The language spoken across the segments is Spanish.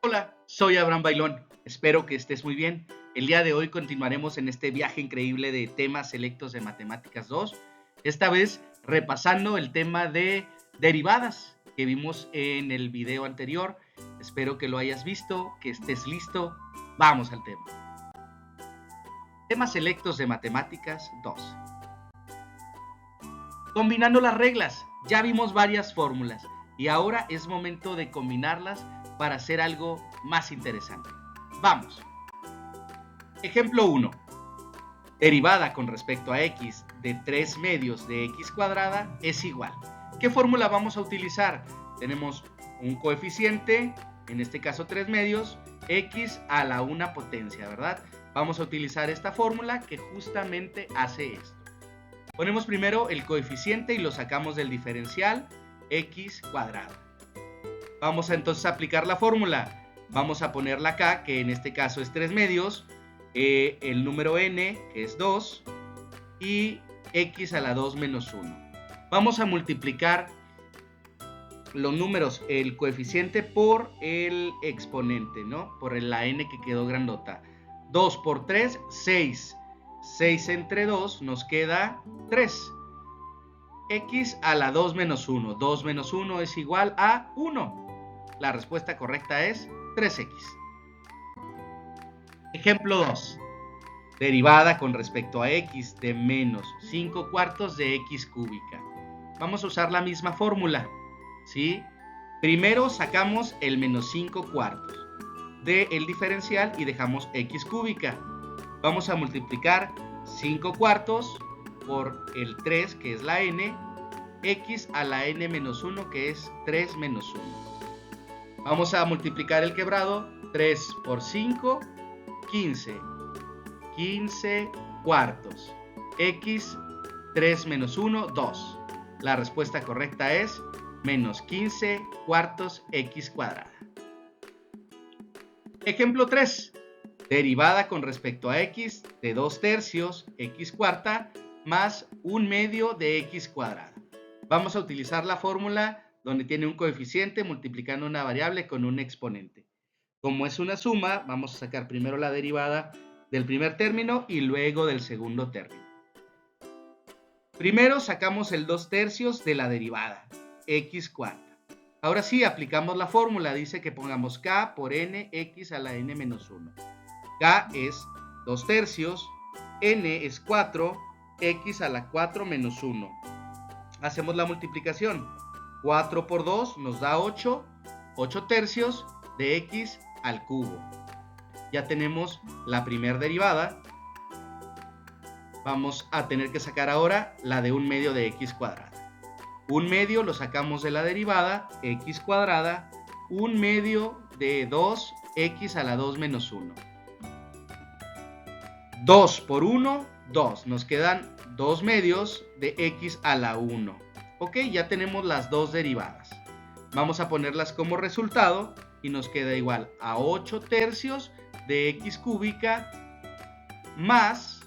Hola, soy Abraham Bailón. Espero que estés muy bien. El día de hoy continuaremos en este viaje increíble de temas selectos de Matemáticas 2. Esta vez repasando el tema de derivadas que vimos en el video anterior. Espero que lo hayas visto, que estés listo. Vamos al tema. Temas selectos de Matemáticas 2. Combinando las reglas. Ya vimos varias fórmulas y ahora es momento de combinarlas para hacer algo más interesante. Vamos. Ejemplo 1. Derivada con respecto a x de 3 medios de x cuadrada es igual. ¿Qué fórmula vamos a utilizar? Tenemos un coeficiente, en este caso 3 medios, x a la 1 potencia, ¿verdad? Vamos a utilizar esta fórmula que justamente hace esto. Ponemos primero el coeficiente y lo sacamos del diferencial x cuadrada. Vamos a entonces aplicar la fórmula. Vamos a ponerla acá, que en este caso es 3 medios, el número n, que es 2, y x a la 2 menos 1. Vamos a multiplicar los números, el coeficiente por el exponente, ¿no? Por la n que quedó grandota. 2 por 3, 6. 6 entre 2 nos queda 3. X a la 2 menos 1. 2 menos 1 es igual a 1. La respuesta correcta es 3x. Ejemplo 2. Derivada con respecto a x de menos 5 cuartos de x cúbica. Vamos a usar la misma fórmula, ¿sí? Primero sacamos el menos 5 cuartos del diferencial y dejamos x cúbica. Vamos a multiplicar 5 cuartos por el 3, que es la n, x a la n menos 1, que es 3 menos 1. Vamos a multiplicar el quebrado. 3 por 5, 15. 15 cuartos. X, 3 menos 1, 2. La respuesta correcta es menos 15 cuartos x cuadrada. Ejemplo 3. Derivada con respecto a x de 2 tercios x cuarta más 1 medio de x cuadrada. Vamos a utilizar la fórmula donde tiene un coeficiente multiplicando una variable con un exponente. Como es una suma, vamos a sacar primero la derivada del primer término y luego del segundo término. Primero sacamos el 2 tercios de la derivada, x cuarta. Ahora sí, aplicamos la fórmula, dice que pongamos k por n, x a la n menos 1. K es 2 tercios, n es 4, x a la 4 menos 1. Hacemos la multiplicación. 4 por 2 nos da 8, 8 tercios de x al cubo. Ya tenemos la primera derivada. Vamos a tener que sacar ahora la de 1 medio de x cuadrada. 1 medio lo sacamos de la derivada, x cuadrada, 1 medio de 2, x a la 2 menos 1. 2 por 1, 2. Nos quedan 2 medios de x a la 1. Ok, ya tenemos las dos derivadas. Vamos a ponerlas como resultado y nos queda igual a 8 tercios de x cúbica más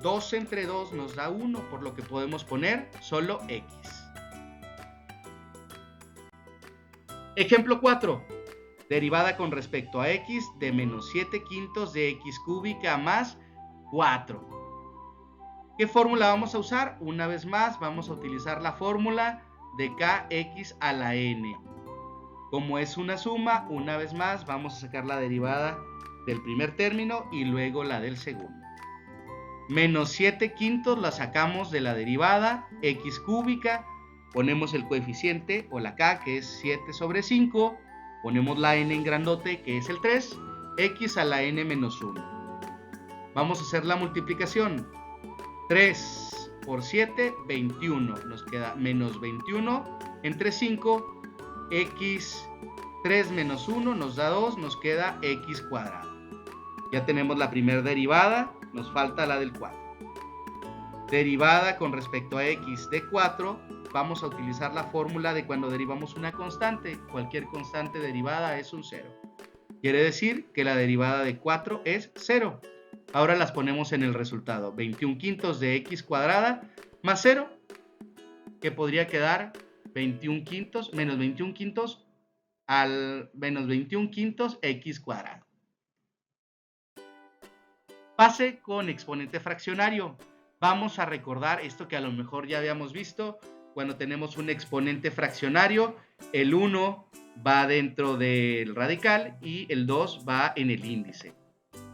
2 entre 2 nos da 1, por lo que podemos poner solo x. Ejemplo 4. Derivada con respecto a x de menos 7 quintos de x cúbica más 4. ¿Qué fórmula vamos a usar? Una vez más vamos a utilizar la fórmula de kx a la n. Como es una suma, una vez más vamos a sacar la derivada del primer término y luego la del segundo. Menos 7 quintos la sacamos de la derivada, x cúbica, ponemos el coeficiente o la k que es 7 sobre 5, ponemos la n en grandote que es el 3, x a la n menos 1. Vamos a hacer la multiplicación. 3 por 7, 21. Nos queda menos 21 entre 5, x 3 menos 1 nos da 2, nos queda x cuadrado. Ya tenemos la primera derivada, nos falta la del 4. Derivada con respecto a x de 4, vamos a utilizar la fórmula de cuando derivamos una constante. Cualquier constante derivada es un 0. Quiere decir que la derivada de 4 es 0. Ahora las ponemos en el resultado. 21 quintos de x cuadrada más 0, que podría quedar 21 quintos menos 21 quintos al menos 21 quintos x cuadrado. Pase con exponente fraccionario. Vamos a recordar esto que a lo mejor ya habíamos visto. Cuando tenemos un exponente fraccionario, el 1 va dentro del radical y el 2 va en el índice.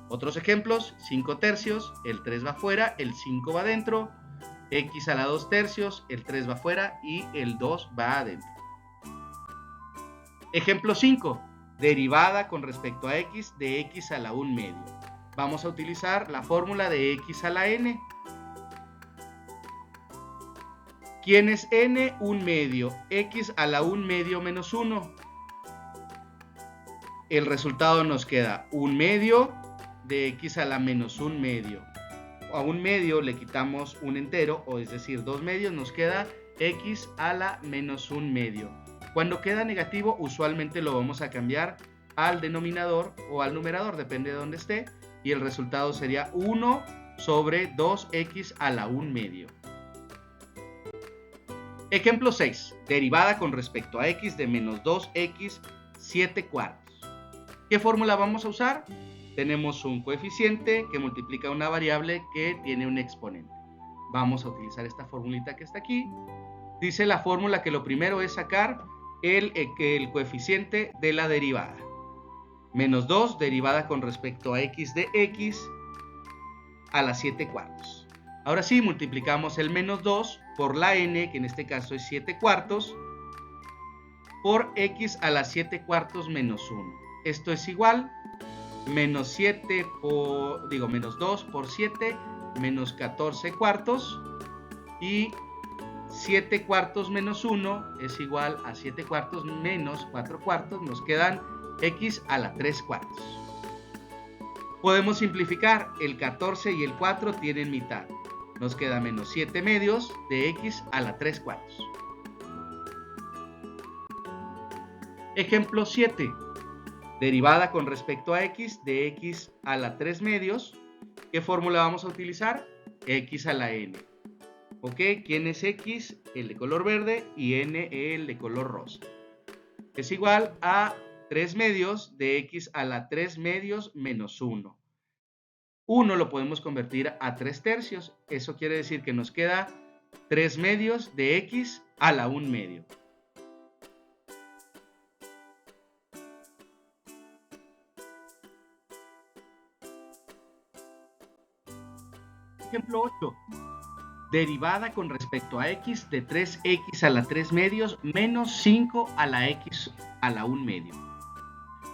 Otros ejemplos: 5 tercios, el 3 va afuera, el 5 va adentro, x a la 2 tercios, el 3 va afuera y el 2 va adentro. Ejemplo 5. Derivada con respecto a x de x a la 1 medio. Vamos a utilizar la fórmula de x a la n. ¿Quién es n? 1 medio. X a la 1 medio menos 1. El resultado nos queda 1 medio de x a la menos 1 medio. A 1 medio le quitamos un entero, o es decir, 2 medios, nos queda x a la menos 1 medio. Cuando queda negativo, usualmente lo vamos a cambiar al denominador o al numerador, depende de dónde esté, y el resultado sería 1 sobre 2x a la 1 medio. Ejemplo 6. Derivada con respecto a x de menos 2x 7 cuartos. ¿Qué fórmula vamos a usar? Tenemos un coeficiente que multiplica una variable que tiene un exponente. Vamos a utilizar esta formulita que está aquí. Dice la fórmula que lo primero es sacar el coeficiente de la derivada. Menos 2 derivada con respecto a x de x a la 7 cuartos. Ahora sí, multiplicamos el menos 2 por la n, que en este caso es 7 cuartos, por x a la 7 cuartos menos 1. Esto es igual menos 2 por 7 menos 14 cuartos, y 7 cuartos menos 1 es igual a 7 cuartos menos 4 cuartos, nos quedan x a la 3 cuartos. Podemos simplificar, el 14 y el 4 tienen mitad, nos queda menos 7 medios de x a la 3 cuartos. Ejemplo 7. Derivada con respecto a x de x a la 3 medios. ¿Qué fórmula vamos a utilizar? X a la n. ¿Ok? ¿Quién es x? El de color verde, y n el de color rosa. Es igual a 3 medios de x a la 3 medios menos 1. 1 lo podemos convertir a 3 tercios. Eso quiere decir que nos queda 3 medios de x a la 1 medio. Ejemplo 8. Derivada con respecto a x de 3x a la 3 medios menos 5 a la x a la 1 medio.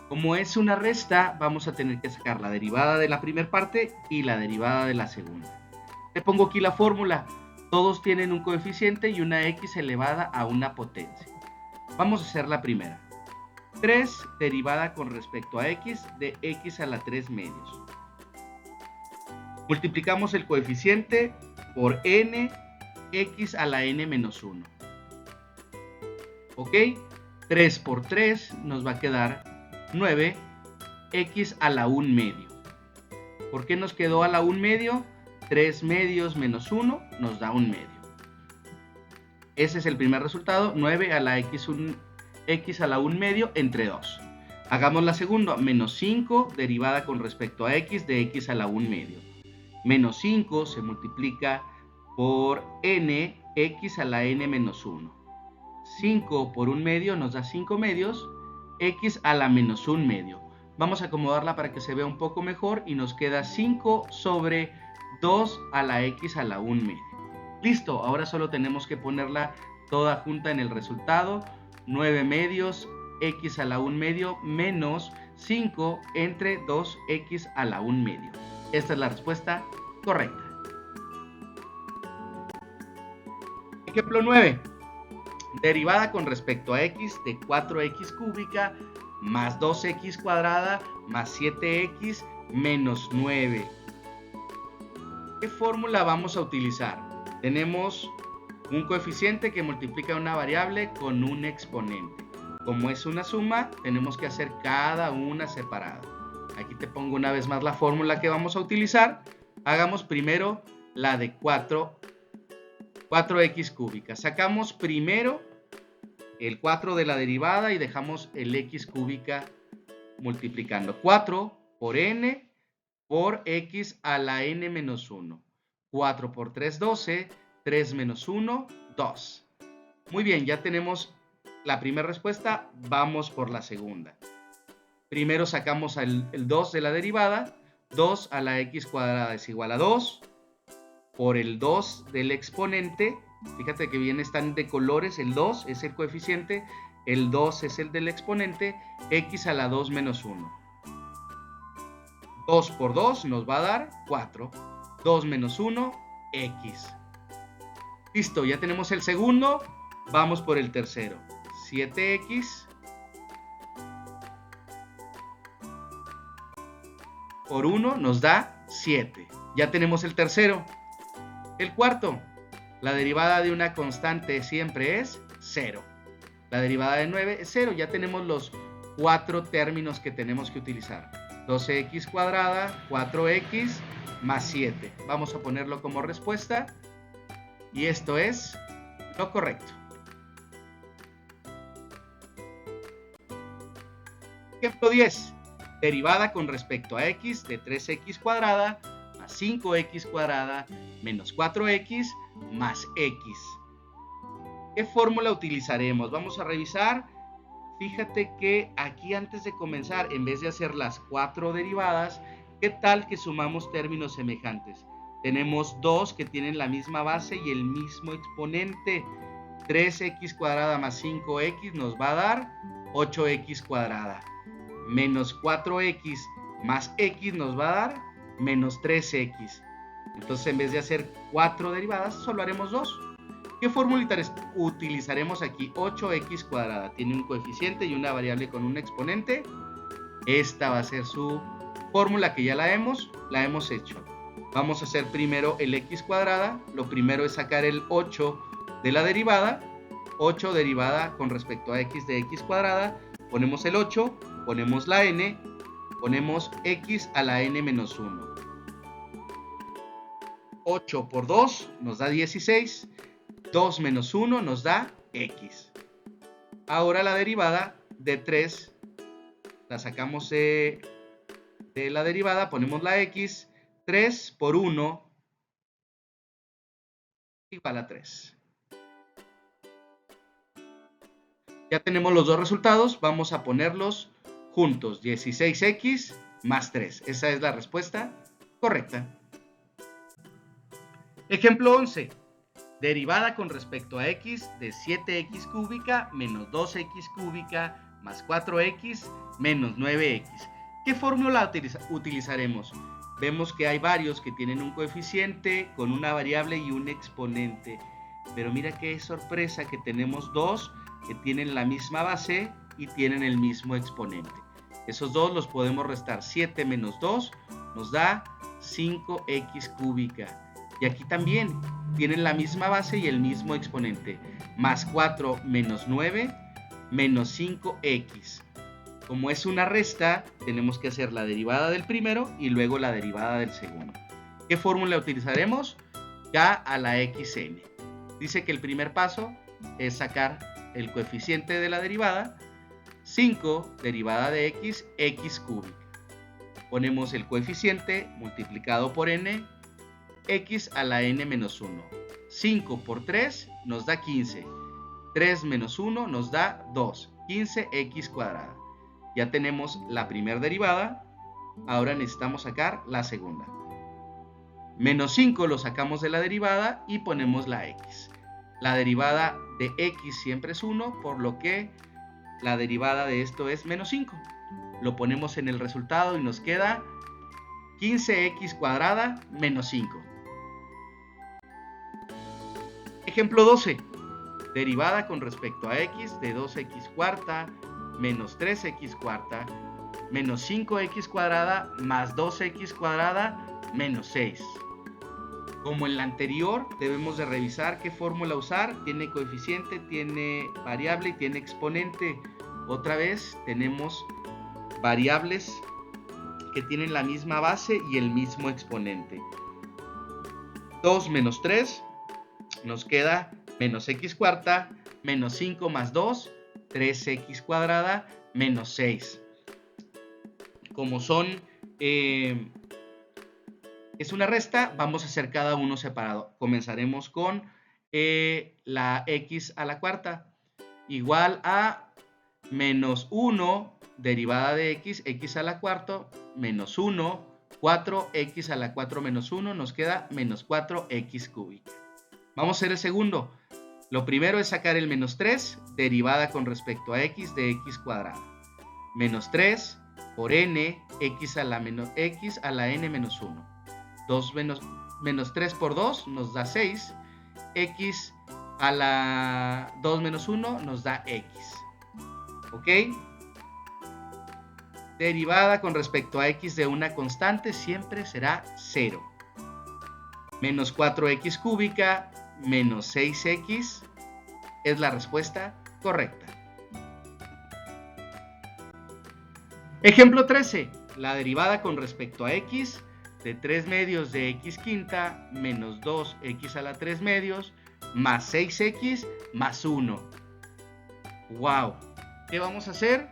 Como es una resta, vamos a tener que sacar la derivada de la primera parte y la derivada de la segunda. Le pongo aquí la fórmula. Todos tienen un coeficiente y una x elevada a una potencia. Vamos a hacer la primera. 3 derivada con respecto a x de x a la 3 medios. Multiplicamos el coeficiente por n, x a la n menos 1. ¿Ok? 3 por 3 nos va a quedar 9, x a la 1 medio. ¿Por qué nos quedó a la 1 medio? 3 medios menos 1 nos da 1 medio. Ese es el primer resultado, 9 a la x a la 1 medio entre 2. Hagamos la segunda, menos 5 derivada con respecto a x de x a la 1 medio. Menos 5 se multiplica por n, x a la n menos 1. 5 por 1 medio nos da 5 medios, x a la menos 1 medio. Vamos a acomodarla para que se vea un poco mejor y nos queda 5 sobre 2 a la x a la 1 medio. Listo, ahora solo tenemos que ponerla toda junta en el resultado. 9 medios, x a la 1 medio menos 5 entre 2x a la 1 medio. Esta es la respuesta correcta. Ejemplo 9. Derivada con respecto a x de 4x cúbica más 2x cuadrada más 7x menos 9. ¿Qué fórmula vamos a utilizar? Tenemos un coeficiente que multiplica una variable con un exponente. Como es una suma, tenemos que hacer cada una separada. Aquí te pongo una vez más la fórmula que vamos a utilizar. Hagamos primero la de 4x cúbica. Sacamos primero el 4 de la derivada y dejamos el x cúbica multiplicando. 4 por n por x a la n menos 1. 4 por 3, 12. 3 menos 1, 2. Muy bien, ya tenemos la primera respuesta. Vamos por la segunda. Primero sacamos el 2 de la derivada. 2 a la x cuadrada es igual a 2. Por el 2 del exponente, fíjate que bien están de colores, el 2 es el coeficiente, el 2 es el del exponente, x a la 2 menos 1. 2 por 2 nos va a dar 4. 2 menos 1, x. Listo, ya tenemos el segundo, vamos por el tercero. 7x por 1 nos da 7. Ya tenemos el tercero. El cuarto, la derivada de una constante siempre es 0. La derivada de 9 es 0. Ya tenemos los 4 términos que tenemos que utilizar. 12x cuadrada, 4x más 7. Vamos a ponerlo como respuesta. Y esto es lo correcto. Ejemplo 10. Derivada con respecto a x de 3x cuadrada más 5x cuadrada menos 4x más x. ¿Qué fórmula utilizaremos? Vamos a revisar. Fíjate que aquí antes de comenzar, en vez de hacer las 4 derivadas, ¿qué tal que sumamos términos semejantes? Tenemos 2 que tienen la misma base y el mismo exponente. 3x cuadrada más 5x nos va a dar 8x cuadrada. Menos 4x más x nos va a dar menos 3x. Entonces, en vez de hacer 4 derivadas, solo haremos 2. ¿Qué fórmula utilizaremos aquí? 8x cuadrada. Tiene un coeficiente y una variable con un exponente. Esta va a ser su fórmula que ya la hemos hecho. Vamos a hacer primero el x cuadrada. Lo primero es sacar el 8 de la derivada. 8 derivada con respecto a x de x cuadrada. Ponemos el 8, ponemos la n, ponemos x a la n menos 1. 8 por 2 nos da 16. 2 menos 1 nos da x. Ahora la derivada de 3 la sacamos de la derivada, ponemos la x. 3 por 1 igual a 3. Ya tenemos los dos resultados, vamos a ponerlos juntos. 16x más 3. Esa es la respuesta correcta. Ejemplo 11. Derivada con respecto a x de 7x cúbica menos 2x cúbica más 4x menos 9x. ¿Qué fórmula utilizaremos? Vemos que hay varios que tienen un coeficiente con una variable y un exponente. Pero mira qué sorpresa que tenemos dos que tienen la misma base y tienen el mismo exponente. Esos dos los podemos restar. 7 menos 2 nos da 5x cúbica. Y aquí también tienen la misma base y el mismo exponente. Más 4 menos 9 menos 5x. Como es una resta, tenemos que hacer la derivada del primero y luego la derivada del segundo. ¿Qué fórmula utilizaremos? K a la xn. Dice que el primer paso es sacar el coeficiente de la derivada. 5 derivada de x, x cúbica. Ponemos el coeficiente multiplicado por n, x a la n menos 1. 5 por 3 nos da 15. 3 menos 1 nos da 2. 15x cuadrada. Ya tenemos la primera derivada. Ahora necesitamos sacar la segunda. Menos 5 lo sacamos de la derivada y ponemos la x. La derivada de x siempre es 1, por lo que la derivada de esto es menos 5. Lo ponemos en el resultado y nos queda 15x cuadrada menos 5. Ejemplo 12. Derivada con respecto a x de 2x cuarta menos 3x cuarta menos 5x cuadrada más 2x cuadrada menos 6. Como en la anterior, debemos de revisar qué fórmula usar. Tiene coeficiente, tiene variable y tiene exponente. Otra vez tenemos variables que tienen la misma base y el mismo exponente. 2 menos 3 nos queda menos x cuarta menos 5 más 2, 3x cuadrada menos 6. Como es una resta, vamos a hacer cada uno separado. Comenzaremos con la x a la cuarta, igual a menos 1 derivada de x a la cuarta, menos 1, 4x a la 4 menos 1, nos queda menos 4x cúbica. Vamos a hacer el segundo. Lo primero es sacar el menos 3, derivada con respecto a x de x cuadrada. Menos 3 por n, x a la n menos 1. Menos 3 por 2 nos da 6. X a la 2 menos 1 nos da x. ¿Ok? Derivada con respecto a x de una constante siempre será 0. Menos 4x cúbica menos 6x es la respuesta correcta. Ejemplo 13. La derivada con respecto a x de 3 medios de x quinta menos 2x a la 3 medios más 6x más 1. ¡Wow! ¿Qué vamos a hacer?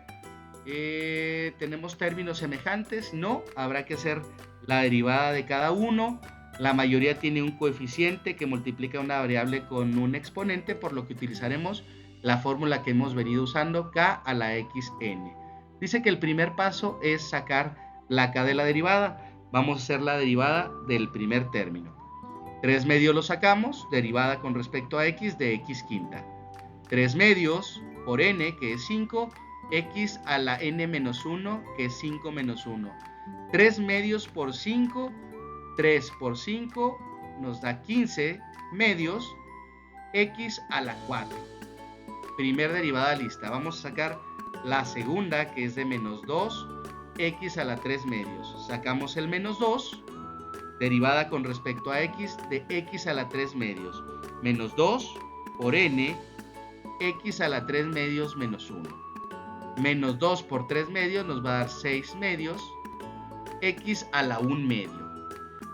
¿Tenemos términos semejantes? No, habrá que hacer la derivada de cada uno. La mayoría tiene un coeficiente que multiplica una variable con un exponente, por lo que utilizaremos la fórmula que hemos venido usando, k a la xn. Dice que el primer paso es sacar la k de la derivada. Vamos a hacer la derivada del primer término. 3 medios lo sacamos, derivada con respecto a x de x quinta. 3 medios por n, que es 5, x a la n menos 1, que es 5 menos 1. 3 medios por 5, 3 por 5 nos da 15 medios, x a la 4. Primer derivada lista. Vamos a sacar la segunda, que es de menos 2, x a la 3 medios. Sacamos el menos 2, derivada con respecto a x de x a la 3 medios. Menos 2 por n, x a la 3 medios menos 1. Menos 2 por 3 medios nos va a dar 6 medios, x a la 1 medio.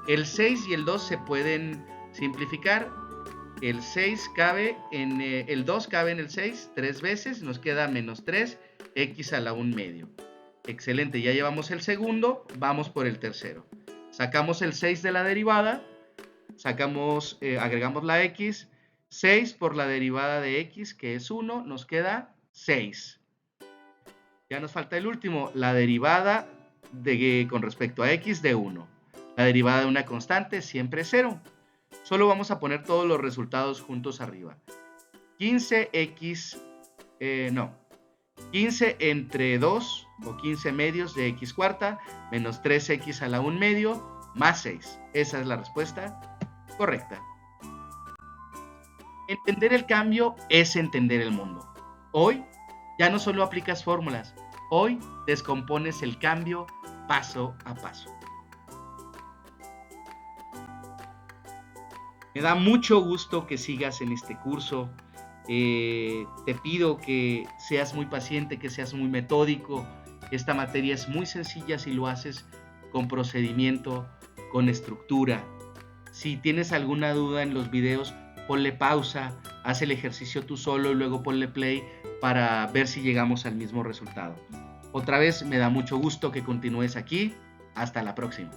El 6 y el 2 se pueden simplificar. El 6 cabe en el 2 cabe en el 6 3 veces, nos queda menos 3, x a la 1 medio. Excelente, ya llevamos el segundo, vamos por el tercero. Sacamos el 6 de la derivada, agregamos la x, 6 por la derivada de x, que es 1, nos queda 6. Ya nos falta el último, la derivada con respecto a x de 1. La derivada de una constante siempre es 0. Solo vamos a poner todos los resultados juntos arriba. 15 entre 2 o 15 medios de x cuarta menos 3x a la 1 medio más 6. Esa es la respuesta correcta. Entender el cambio es entender el mundo. Hoy ya no solo aplicas fórmulas, hoy descompones el cambio paso a paso. Me da mucho gusto que sigas en este curso. Te pido que seas muy paciente, que seas muy metódico. Esta materia es muy sencilla si lo haces con procedimiento, con estructura. Si tienes alguna duda en los videos, ponle pausa, haz el ejercicio tú solo y luego ponle play para ver si llegamos al mismo resultado. Otra vez me da mucho gusto que continúes aquí. Hasta la próxima.